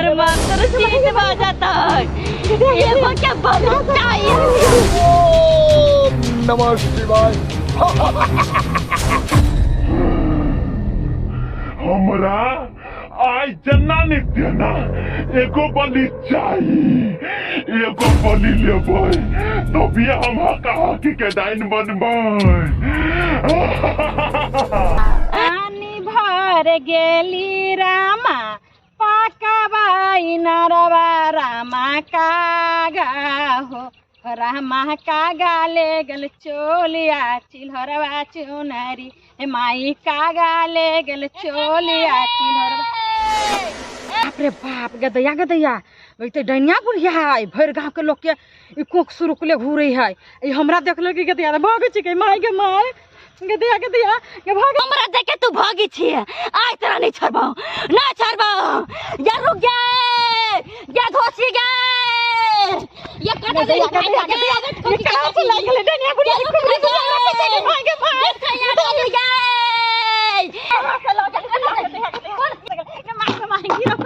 हमर मंत्र सीध बाजता एगो के बलि चाहिए। ओम नमः शिवाय। हमरा आज जना नित्य ना एगो बलि चाहिए। एगो बलि लेबै तो भी हम कहा के डाइन बनबै। आनी भर गेली रामा पकबाई नरवा रामा कागा हो रामा कागा ले गल चोलिया चिल्हरवा चुनरी माई कागा ले गल चोलिया चिल्हरवा। बाप रे बाप गदैया गदैया वैसे डैनिया बुढ़िया है भर गाँव के लोग के कोख शुरू के घूरे है हमरा देखल कि गदैया भाग छिके माई के माई गदैया गदैया के भाग हमरा देखे तू भागी छिए आज तेरा नहीं छोड़बो ना छोड़बो। या रुक गए या धोसी गए ये काटा दे गदैया ये काटा से लाग ले डैनिया बुढ़िया भाग के भाग खैया चली गई से लोग के मार मार गिरो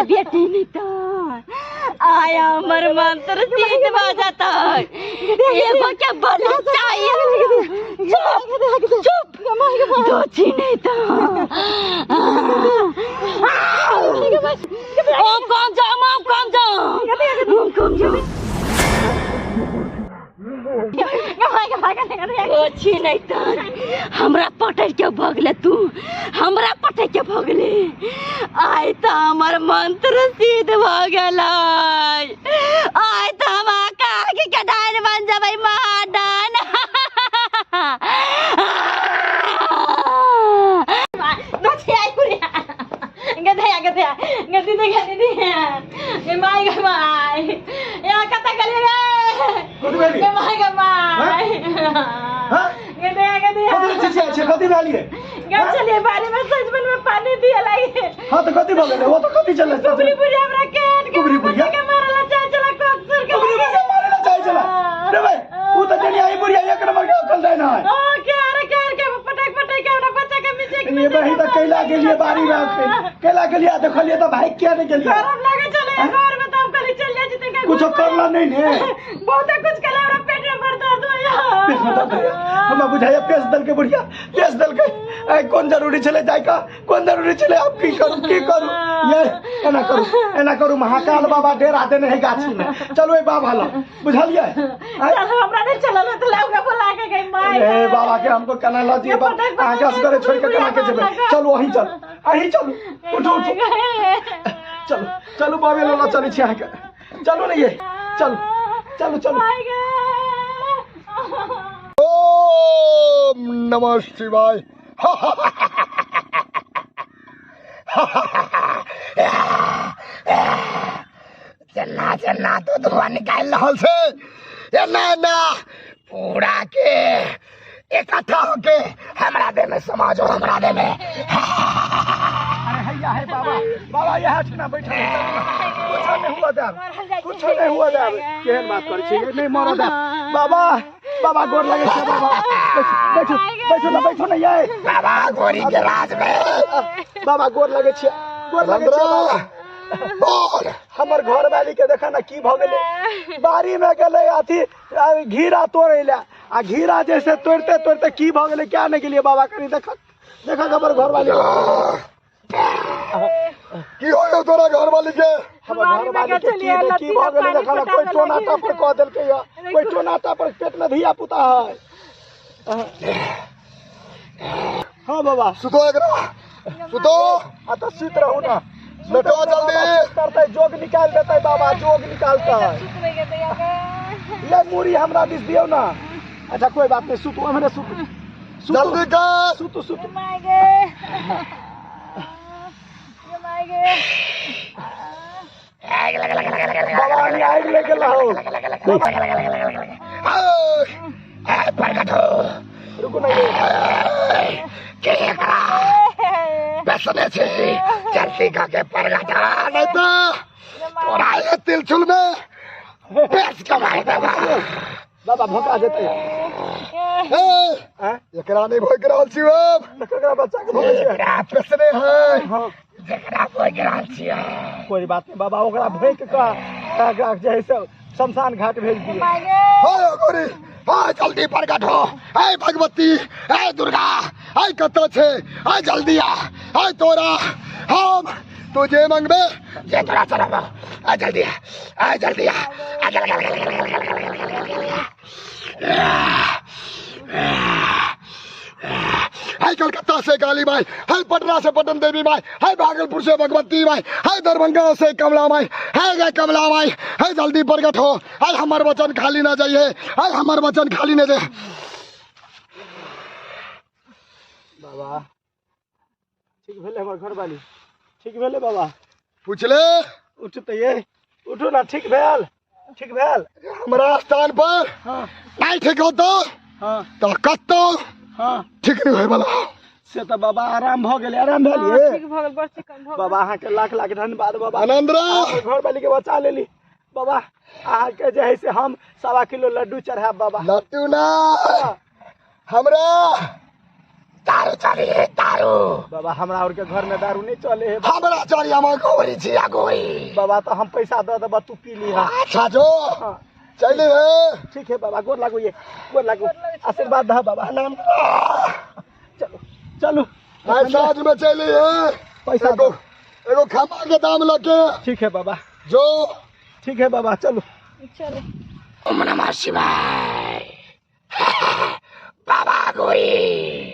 बेटी नहीं तो आया हमर मंत्र सीध बाजता एगो के बलि चाहिए। चुप दोची नहीं तो ओम कम जाओ अच्छी नहीं तो हमरा पटल के भगले तू हमरा पटल के भगले आय तो हमर मंत्र सिद्ध भ गेलै आय तो हम आगे के डाइन बन जबै महाडान। गधया गधया गदी दे गदी ए माई ग माई या कता गले रे ए माई ग माई गधया गधया अच्छा कथी वाली है गम चलिए बारी में सजमन में पानी दिया लागे। हां तो कथी भगले वो तो कथी चले कुबरी बुढ़िया हमरा के मारला चाय चला कोक्सर के कुबरी बुढ़िया मारला चाय चला रे भाई वो तो जनी आई बुढ़िया एक नंबर के अकल देना है ओ के के पटक के हमरा बच्चा के नीचे ये बही तो कैला के लिए बारी में कैला के लिए देखलिए तो भाई क्या नहीं चलिए खराब लागे चले घर में तब कल चल जाए जितने का कुछ करला नहीं ने बहुत कुछ कला हमरा पेट में भर दर्द हो यार पेट में दर्द हम बुझाया पेश दल के बुढ़िया पेश दल के कौन जरूरी चले जाए का कौन जरूरी चले अब की करूं ये एना करू महाकाल बाबा डेरा देने है गाछी में चलो ए बाबा ला बुझलिए चलो हमरा नहीं चलल तो लाउगा बुला के गई माई ए बाबा के हमको कना ला दिए आगे से करे छोड़ के कना के जेबे चलो वहीं चलो उठो चलो चलो बाबे ला चली छी आके चलो नहीं ये चलो ओम नमः शिवाय। चन्ना तो धुआं निकाल रहल से ना पूरा के इकट्ठा होके हमरा दे में समाजो हमरा दे में। अरे हैया है बाबा यहाँ छना बैठा कुछ नहीं हुआ जाब केहन बात करै छी नहीं मरो दे बाबा गोर लगे छै बाबा बैठो ना ये बाबा गोरी के राज में बाबा गोर लगे छै बाबा बोल हमर घर वाली के देखा ना की भ गेले बारी में गेले अथी घीरा तोड़ैला आ घीरा जैसे तोड़ते की भ गेले क्या नहीं गेलिए बाबा कनी देखा हमर घर वाली की होयो तोरा घर वाली के हमर घर वाली के की भ गेले देखा ना कोई टोनाटा पर कह देल के कोई टोनाटा पर पेट में धिया पुता है। हां बाबा सुतो आ तो सुत रहू ना लेटो जल्दी करते जोग निकाल देते बाबा जोग निकालता है ये मूरी हमरा दिस दियो ना। अच्छा कोई बात नहीं सुतो हमरे सुतो जल्दी का सुतो बाबा ने आग लेके लाओ प्रकट हो रुको ना ये के करा सुने छे जल्दी के परगट नहीं तो तोरा ये तिलचुल में बेच के मार देबा बाबा भोका देते एकरा नहीं भोग रहल छी अब एकरा बच्चा के भोग छै एकरा पेसने है जकरा भोग रहल छी कोई बात नहीं बाबा ओकरा भोग के जैसे शमशान घाट भेज दिए हो गोरी हाय जल्दी प्रकट हो हाय भगवती हाय दुर्गा हाय कतो छे हाय जल्दी आ हाय तोरा हम तुझे मंगबे जे तोरा चलबो आ जल्दी आ जल्दी आ हाय कलकत्ता से काली माई हाय पटना से पटन देवी माई हाय भागलपुर से भगवती माई हाय दरभंगा से कमला माई हाय गे कमला माई हाय जल्दी प्रकट हो हाय हमार वचन खाली ना जाइए हाय हमार वचन खाली ना जाए बाबा ठीक भेले हमर घर वाली ठीक भेले बाबा पूछले उठते ये उठो ना ठीक भेल हमरा स्थान पर नहीं ठीक हो तो कतो ठीक नहीं होय वाला से तो बाबा आराम भ गेले आराम भेलिए ठीक भ गेल बस कम भ बाबा अहाँ के लाख लाख धन्यवाद बाबा आनंद रे घर वाली के बचा लेली बाबा अहाँ के जे है से हम 1.25 किलो लड्डू चढ़ाब बाबा लड्डू ना हमरा दारू चले है दारू बाबा हमरा और के घर में दारू नहीं चले है हमरा चली हम गोरी छी गोरी बाबा तो हम पैसा दे देबा तू पी ली अच्छा जो चले है ठीक है बाबा गोर लागू ये गोर लागू आशीर्वाद दा बाबा नाम चलो चलो आज साथ में चले है पैसा दो एगो खमा के दाम लगे ठीक है बाबा जो ठीक है बाबा चलो चलो ओम नमः शिवाय बाबा गोरी